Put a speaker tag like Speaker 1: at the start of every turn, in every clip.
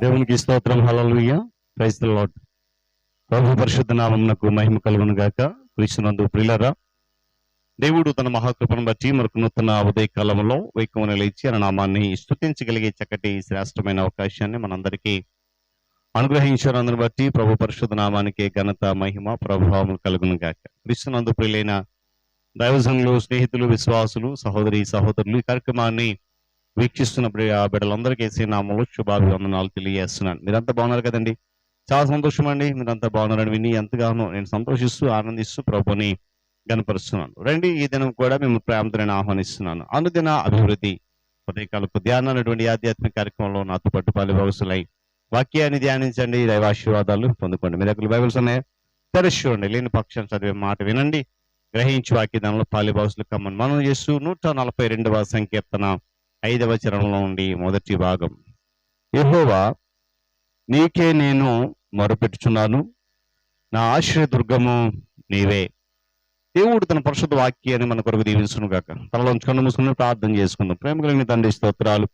Speaker 1: దేవునికి స్తోత్రం. Hallelujah. Praise the Lord. ప్రభు పరిశుద్ధ నామమునకు మహిమ కలుగును గాక. క్రీస్తునందు ప్రియులారా, దేవుడు తన మహాకృపను బట్టి మనకు నూతన ఉదయ కాలంలో వేకువన లేచి ఆయన నామాన్ని స్తుతించగలిగే చక్కటి శ్రేష్టమైన అవకాశాన్ని మనందరికీ అనుగ్రహించినందును బట్టి ప్రభు పరిశుద్ధ నామానికి ఘనత, మహిమ, ప్రభావం కలుగును గాక. క్రీస్తునందు ప్రియులైన దైవజనులు, స్నేహితులు, విశ్వాసులు, సహోదరి సహోదరులు, ఈ కార్యక్రమాన్ని వీక్షిస్తున్న బిడ్డలందరికీ యేసు నామములో శుభాభివందనాలు తెలియజేస్తున్నాను. మీరంతా బాగున్నారు కదండి? చాలా సంతోషం అండి. మీరంతా బాగున్నారని విని ఎంతగానో నేను సంతోషిస్తూ ఆనందిస్తూ ప్రభుని గనపరుస్తున్నాను. రండి, ఈ దినం కూడా మేము ప్రేమతో నేను ఆహ్వానిస్తున్నాను. అనుదిన అభివృద్ధి ఉదయకాలపు ధ్యానం అనేటువంటి ఆధ్యాత్మిక కార్యక్రమంలో నాతో పాటు పాలుభాగస్తులై వాక్యాన్ని ధ్యానించండి, దైవాశీర్వాదాలు పొందుకోండి. మీ దగ్గర బైబిల్స్ ఉన్నాయి, తెరచి చూడండి. లేని పక్షాన్ని చదివే మాట వినండి, గ్రహించి వాక్యదానంలో పాలుభాగస్తులు కమ్మని మనం చేస్తూ 142వ సంకీర్తన 5వ చరణంలో నుండి మొదటి భాగం. యెహోవా, నీకే నేను మొరపెట్టుచున్నాను, నా ఆశ్రయదుర్గము నీవే. దేవుడు తన పరిశుద్ధ వాక్యాన్ని మన కొరకు దీవించును గాక. తలలోంచి కన్ను మూసుకుని ప్రార్థన చేసుకుందాం. ప్రేమ కలిగిన తండ్రి, స్తోత్రాలు.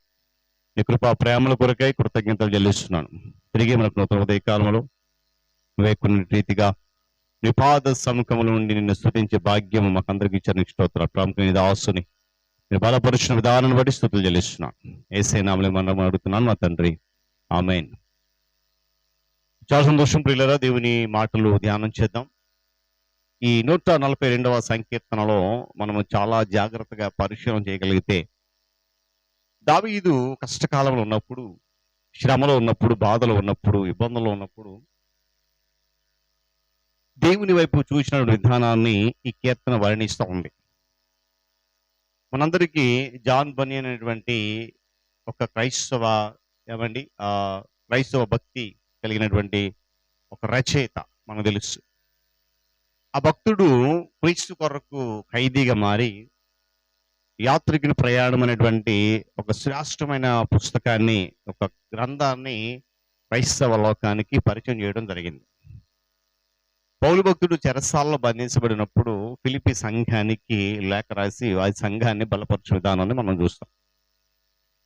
Speaker 1: నీ కృపా ప్రేమల కొరకై కృతజ్ఞతలు చెల్లిస్తున్నాను. తిరిగి మనకు నూతన ఉదయ కాలంలో నువ్వే కొన్ని రీతిగా నీ పాద సముఖముల నుండి నిన్ను స్తుతించే భాగ్యము మాకందరికి ఇచ్చిన స్తోత్రాలు. ప్రాముఖ్యమైన దాసుని నేను బలపరిచిన విధానాన్ని బట్టి స్తుతులు చెల్లిస్తున్నాను. యేసే నామములో మనం అడుగుతున్నాను మా తండ్రి, ఆమేన్. చాలా సంతోషం ప్రియులారా, దేవుని మాటలు ధ్యానం చేద్దాం. ఈ 142వ సంకీర్తనలో మనము చాలా జాగ్రత్తగా పరిశీలన చేయగలిగితే, దావీదు కష్టకాలంలో ఉన్నప్పుడు, శ్రమలో ఉన్నప్పుడు, బాధలో ఉన్నప్పుడు, ఇబ్బందుల్లో ఉన్నప్పుడు దేవుని వైపు చూసిన విధానాన్ని ఈ కీర్తన వర్ణిస్తూ ఉంది. మనందరికీ జాన్ బనియన్ అనేటువంటి ఒక క్రైస్తవ క్రైస్తవ భక్తి కలిగినటువంటి ఒక రచయిత మనకు తెలుసు. ఆ భక్తుడు క్రీస్తు కొరకు ఖైదీగా మారి యాత్రికుని ప్రయాణం అనేటువంటి ఒక శ్రేష్టమైన పుస్తకాన్ని, ఒక గ్రంథాన్ని క్రైస్తవ లోకానికి పరిచయం చేయడం జరిగింది. పౌలు భక్తుడు చెరసాలలో బంధించబడినప్పుడు ఫిలిప్పీ సంఘానికి లేఖ రాసి ఆ సంఘాన్ని బలపరచు విధానాన్ని మనం చూస్తాం.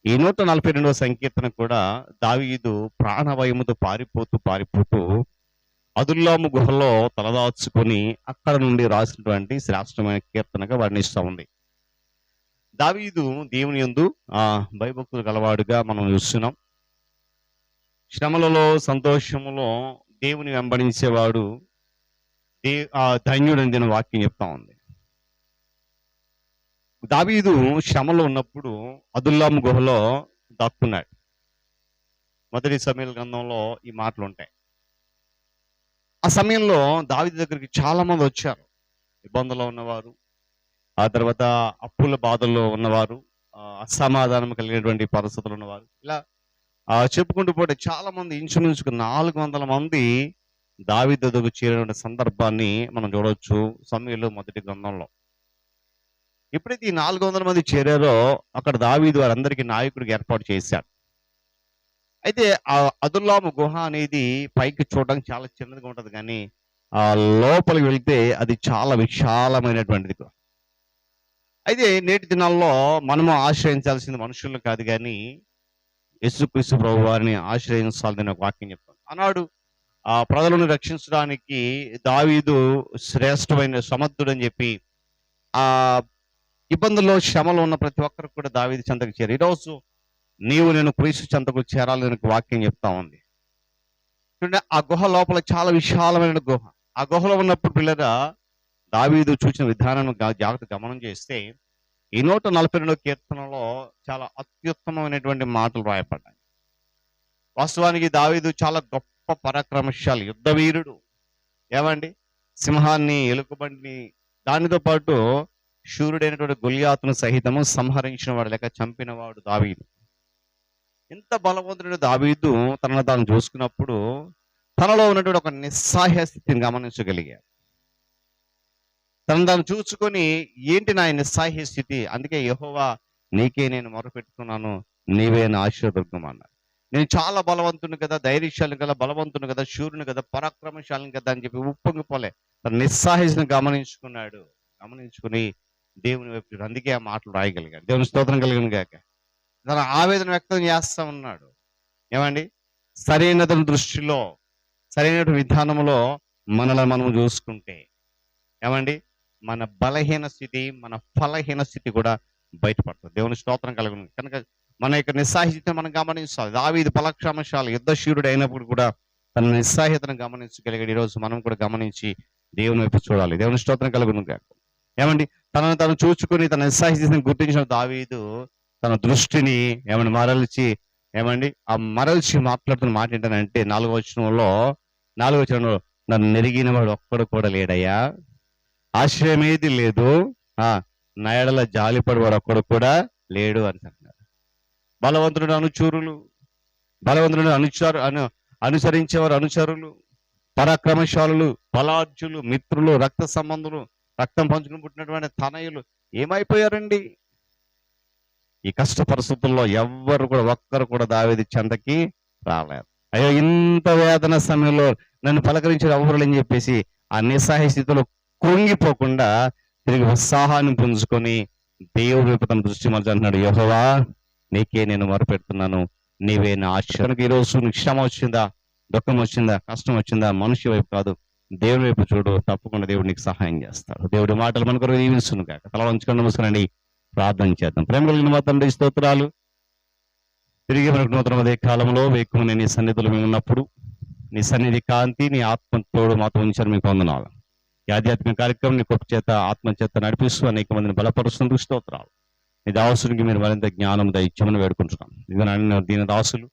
Speaker 1: ఈ 142వ సంకీర్తన కూడా దావీదు ప్రాణభయముతో పారిపోతూ అదుల్లాము గుహలో తలదాచుకొని అక్కడ నుండి రాసినటువంటి శ్రేష్టమైన కీర్తనగా వర్ణిస్తూ ఉంది. దావీదు దేవుని యందు భయభక్తులు గలవాడుగా మనం చూస్తున్నాం. శ్రమలలో, సంతోషములో దేవుని వెంబడించేవాడు ధన్యుడు అని వాక్యం చెప్తా ఉంది. దావీదు శ్రమలో ఉన్నప్పుడు అదుల్లాము గుహలో దాక్కున్నాడు. మొదటి సమూయేలు గ్రంథంలో ఈ మాటలు ఉంటాయి. ఆ సమయంలో దావీదు దగ్గరికి చాలా మంది వచ్చారు. ఇబ్బందుల్లో ఉన్నవారు, ఆ తర్వాత అప్పుల బాధల్లో ఉన్నవారు, అసమాధానం కలిగినటువంటి పరిస్థితులు ఉన్నవారు, ఇలా చెప్పుకుంటూ పోతే చాలా మంది, ఇంచుమించుకు 400 మంది దావీదు దగ్గరకు చేరిన సందర్భాన్ని మనం చూడవచ్చు సమూయేలు మొదటి గ్రంథంలో. ఎప్పుడైతే ఈ 400 మంది చేరారో అక్కడ దావీదు వారందరికీ నాయకుడికి ఏర్పాటు చేశాడు. అయితే ఆ అదుల్లాము గుహ అనేది పైకి చూడడానికి చాలా చిన్నదిగా ఉంటది, కానీ ఆ లోపలికి వెళ్తే అది చాలా విశాలమైనటువంటిది. అయితే నేటి దినాల్లో మనము ఆశ్రయించాల్సింది మనుషులను కాదు, కానీ యేసుక్రీస్తు ప్రభు వారిని ఆశ్రయించాలని ఒక వాక్యం చెప్తాను. ఆనాడు ఆ ప్రజలను రక్షించడానికి దావీదు శ్రేష్టమైన సమర్థుడని చెప్పి ఆ ఇబ్బందుల్లో, శ్రమలో ఉన్న ప్రతి ఒక్కరికి కూడా దావీదు చెంతకు చేరి, ఈరోజు నీవు నేను క్రీస్తు చెంతకు చేరాలని వాక్యం చెప్తా ఉంది. చూడండి, ఆ గుహ లోపల చాలా విశాలమైన గుహ. ఆ గుహలో ఉన్నప్పుడు పిల్లగా దావీదు చూసిన విధానం జాగ్రత్త గమనం చేస్తే ఈ 142వ కీర్తనలో చాలా అత్యుత్తమమైనటువంటి మాటలు రాయపడ్డాయి. వాస్తవానికి దావీదు చాలా గొప్ప పరాక్రమశాలి, యుద్ధ వీరుడు. సింహాన్ని, ఎలుకబండిని, దానితో పాటు శూరుడైనటువంటి గొల్యాతును సహితము సంహరించిన వాడు లేక చంపినవాడు దావీదు. ఎంత బలవంతుడైన దావీదు తనను తాను చూసుకున్నప్పుడు తనలో ఉన్నటువంటి ఒక నిస్సహాయ స్థితిని గమనించగలిగాడు. తనను తాను చూసుకొని, ఏంటి నా నిస్సహాయ స్థితి? అందుకే యెహోవా, నీకే నేను మొరపెట్టుకున్నాను, నీవే నా ఆశ్రయదుర్గం అన్నాడు. నేను చాలా బలవంతుని కదా, ధైర్యశాలిని కదా, బలవంతుని కదా, శూరుని కదా, పరాక్రమశాలిని కదా అని చెప్పి ఉప్పొంగిపోలే. తన నిస్సహాయతను గమనించుకుని దేవుని వైపు, అందుకే ఆ మాటలు రాయగలిగాడు. దేవుని స్తోత్రం కలిగిన గాక. తన ఆవేదన వ్యక్తం చేస్తా ఉన్నాడు. సరైన దృష్టిలో, సరైన విధానంలో మనల్ని మనం చూసుకుంటే ఏమండి, మన బలహీన స్థితి, మన ఫలహీన స్థితి కూడా బయటపడుతుంది. దేవుని స్తోత్రం కలుగును. కనుక మన యొక్క నిస్సాహితను మనం గమనించాలి. దావీదు పరాక్రమశాలి యుద్ధశూరుడు అయినప్పుడు కూడా తన నిస్సాహితను గమనించగలిగాడు. ఈరోజు మనం కూడా గమనించి దేవుని వైపు చూడాలి. దేవుని స్తోత్రం కలుగును గాక. ఏమండి, తనను తను చూసుకుని తన నిస్సాహితను గుర్తించిన దావీదు తన దృష్టిని ఏమని మరల్చి, ఏమండి ఆ మరల్చి మాట్లాడుతున్న మాట ఏంటంటే 4వ వచనంలో నన్ను నెరిగిన వాడు ఒక్కడు కూడా లేడయ్యా, ఆశ్రయమేది లేదు, నా ఎడల జాలిపడి వాడు ఒక్కడు కూడా లేడు అని అంటున్నారు. బలవంతుడు అనుసరించేవారు అనుచరులు, పరాక్రమశాలులు, బలార్జులు, మిత్రులు, రక్త సంబంధులు, రక్తం పంచుకుని పుట్టినటువంటి తనయులు ఏమైపోయారండి? ఈ కష్ట పరిస్థితుల్లో ఒక్కరు కూడా దావీదు చెంతకి రాలేరు. అయ్యో, ఇంత వేదన సమయంలో నన్ను పలకరించిన ఎవరు అని చెప్పేసి ఆ నిస్సహాయ స్థితిలో కుంగిపోకుండా తిరిగి ఉత్సాహాన్ని పుంజుకొని దేవుడి వైపు తన దృష్టి మరచి అంటున్నాడు, యెహోవా నీకే నేను మొరపెడుతున్నాను, నీవే నా ఆశ్రయం. ఈరోజు నీకు శ్రమ వచ్చిందా, దుఃఖం వచ్చిందా, కష్టం వచ్చిందా, మనిషి వైపు కాదు దేవుడి వైపు చూడు, తప్పకుండా దేవుడు నీకు సహాయం చేస్తాడు. దేవుడి మాటలు మనకు దీవించును కాక. తల వంచుకొని నమస్కారండి, ప్రార్థన చేద్దాం. ప్రేమ కలిగిన మా తండ్రి స్తోత్రాలు. తిరిగి మనకు నూతన ఉదయ కాలంలో వేకుమని నీ సన్నిధిలో మేము ఉన్నప్పుడు నీ సన్నిధి కాంతి, నీ ఆత్మ తోడు మాతో ఉంచారు. మీకు వందనాలు. ఈ ఆధ్యాత్మిక కార్యక్రమం నీ గొప్ప చేత, ఆత్మ చేత నడిపిస్తూ అనేక మందిని బలపరుస్తున్నందుకు స్తోత్రాలు. నీ దాసునికి మీరు మరింత జ్ఞానం దయచేయమని వేడుకుంటున్నాం. ఇదిగో దీని దాసులు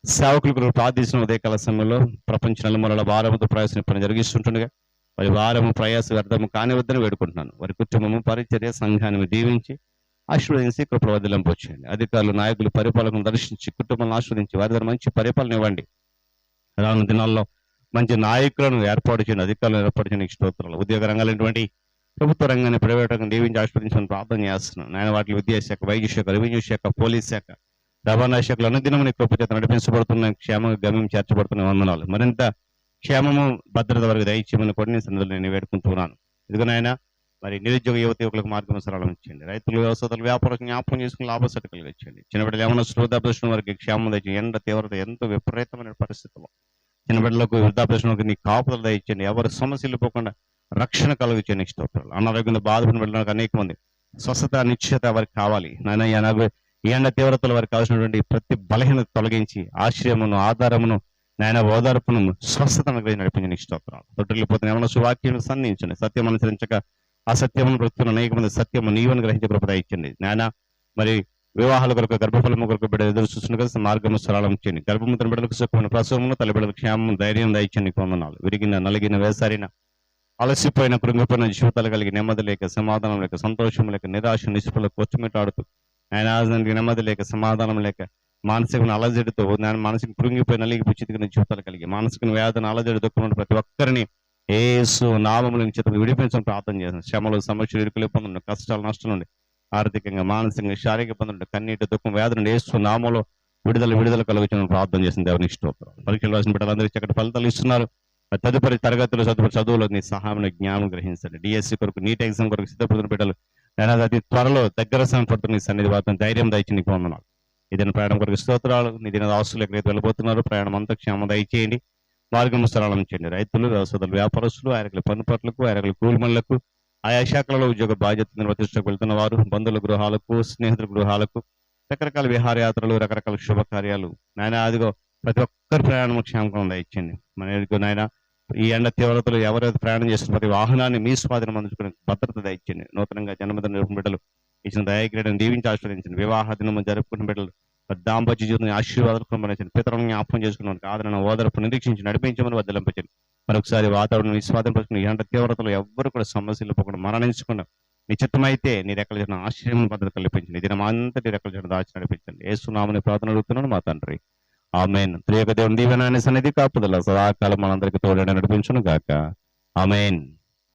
Speaker 1: సేవకులకు ప్రార్థించిన ఉదయకాల సమయంలో ప్రపంచ నలుమూలల భారముతో ప్రయాసం పని జరిగిస్తుండగా వారి భారము ప్రయాస వ్యర్థము కానివద్దని వేడుకుంటున్నాను. వారి కుటుంబము, పరిచర్య, సంఘాన్ని దీవించి ఆశీర్వదించి కృపల వదిలింపు వచ్చేయండి. అధికారులు, నాయకులు, పరిపాలకులను దర్శించి కుటుంబాలను ఆశీర్వదించి వారి ద్వారా మంచి పరిపాలన ఇవ్వండి. రానున్న దినాల్లో మంచి నాయకులను ఏర్పాటు చేయండి, అధికారులను ఏర్పాటు చేయడానికి స్తోత్రాలు. ఉద్యోగ రంగాలైనటువంటి ప్రభుత్వ రంగాన్ని, ప్రైవేట్ రంగం దీవించి ఆశీర్వదించమని ప్రార్థన చేస్తున్నాను. నేను వాటి విద్యాశాఖ, వైద్య శాఖ, రెవెన్యూ శాఖ, పోలీస్ శాఖ, రవాణా శాఖలు అనుదినం నీ కృప చేత నడిపించబడుతున్న క్షేమ గమ్యం చేర్చబడుతున్న వందనాలు. మరింత క్షేమము, భద్రత వరకు దయచేయమని కొన్ని సందర్భాలు నేను వేడుకుంటున్నాను. ఇదిగో నాయన, మరి నిరుద్యోగ యువకులకు మార్గం సరళం ఇచ్చేయండి. రైతులు, వ్యవసాయాలు, వ్యాపారం జ్ఞాపకం చేసుకుని లాభసాటి కలిగించండి. చిన్నబిడ్డలు ఏమైనా వృద్ధాప్యం వారికి క్షేమం దయచేయండి. ఎండ తీవ్రత ఎంతో విపరీతమైన పరిస్థితుల్లో చిన్నబిడ్డలకు, వృద్ధాప్యం నీ కాపుదల దయచేయండి. ఎవరి సమస్యలు పోకుండా రక్షణ కలిగించండి. స్తోత్రాలు. అనారోగ్యంతో బాధపడిన బిడ్డలకు అనేక మంది స్వస్థత, నిశ్చయత వారికి కావాలి. నాయన ఈ ఎండ తీవ్రతలు వారికి కావాల్సినటువంటి ప్రతి బలహీనత తొలగించి ఆశ్రయమును, ఆధారమును, నాయన ఓదార్పును, స్వస్థతను నడిపించండి. స్తోత్రాలు. తొట్టిల్లిపోతున్న ఏమైనా వాక్యం సంధించండి. సత్యం అనుసరించక అసత్యమును బ్రతుకున్న అనేక మంది సత్యము నీవని గ్రహించే కృప ఇచ్చండి. నాయన మరి వివాహాల కొరకు, గర్భఫలము కొరకు బిడ్డ ఎదురు చూస్తున్న కదా మార్గము సరళం చేయండి. గర్భము తన బిడ్డలకు సుఖమైన ప్రసవమును, తల్లి బిడ్డలకు క్షేమము, ధైర్యం దయచండి. వందనాలు. విరిగిన, నలిగిన, వేసారిన, అలసిపోయిన, కృంగిపోయిన జీవితాలు కలిగి నెమ్మది లేక, సమాధానం లేక, సంతోషం లేక, నిరాశ, నిస్పృహలకు కొట్టుమిట్టాడుతూ ఆయన నెమ్మది లేక, సమాధానం లేక, మానసిక అలజడితో మానసిక కృంగిపోయి నలిగిపోయి చితికిన జీవితాలు కలిగి మానసిక వేదన, అలజడి, దుఃఖం ప్రతి ఒక్కరిని యేసు నామముల నుంచి విడిపించడం ప్రార్థన చేస్తున్నాను. శ్రమలు, సమస్యలు, ఇరుకులు, ఇబ్బందులు, కష్టాలు, నష్టం నుండి ఆర్థికంగా, మానసికంగా, శారీరక ఇబ్బందులు, కన్నీటి, దుఃఖం, వేదన యేసు నామములో విడుదల కలుగుతున్న ప్రార్థన చేసిన దేవునికి స్తోత్రం. పరీక్షలు రాసిన బిడ్డలందరికీ చక్కటి ఫలితాలు ఇస్తున్నారు. తదుపరి తరగతులు, చదువులో నీ సహాయం, జ్ఞానం గ్రహించండి. డిఎస్సి కొరకు, నీట్ ఎగ్జామ్ కొరకు సిద్ధపడుతున్న బిడ్డలు అతి త్వరలో దగ్గర సమయపడుతున్న నీ సన్నిధి వార్తను ధైర్యం దయచి నీకు వందనాలు. ఇదిన ప్రయాణం కొరకు స్తోత్రాలు. నీ దిన ఆస్తులు ఎక్కడైతే వెళ్ళిపోతున్నారు ప్రయాణం అంతా క్షేమం దయచేయండి. మార్గము సరళం చేయండి. రైతులు, వ్యవసాయాలు, వ్యాపారస్తులు, ఆయనకుల పన్నుపట్లకు, ఆయనకుల కూలిమణులకు, ఆయా శాఖలలో ఉద్యోగ బాధ్యత నిర్వర్తించడానికి వెళ్తున్న వారు, బంధువుల గృహాలకు, స్నేహితుల గృహాలకు, రకరకాల విహారయాత్రలు, రకరకాల శుభకార్యాలు, నాయన అదిగో ప్రతి ఒక్కరి ప్రయాణం క్షేమం దయచేయండి. మన నాయన ఈ ఎండ తీవ్రతలు ఎవరైతే ప్రయాణం చేస్తున్న ప్రతి వాహనాన్ని మీ స్వాధీనం అందుకుని భద్రత దయచేయండి. నూతనంగా జన్మదిన బిడ్డలు ఇచ్చిన దయాగ్రీడను దీవించి ఆశీర్వదించండి. వివాహ దినం జరుపుకున్న బిడ్డలు దాంపత్య జీవితం ఆశీర్వాదాలు కొనబడించండి. పితరులను జ్ఞాపకం చేసుకున్న ఆదరణ, ఓదరపు నిరీక్షించి నడిపించమని వద్దలింపండి. మరొకసారి వాతావరణం నిస్వాధీనపరుచుకుని ఈ ఎండ తీవ్రతలు ఎవ్వరు కూడా సమస్యలు పోకుండా మరణించకుండా నీ చిత్తమైతే నీ రెక్కల చేసిన ఆశ్రయం భద్రత కల్పించండి. ఇది అంతటి రెక్కల చేసిన దాచి నడిపించండి. యేసునామమున ప్రార్థన అడుగుతున్నాను మా తండ్రి, ఆమేన్. త్రియక దేవుని దీవెన సన్నిధి కాపుదల సదాకాలం మనందరికీ తోడైన నడిపించును గాక. ఆమేన్.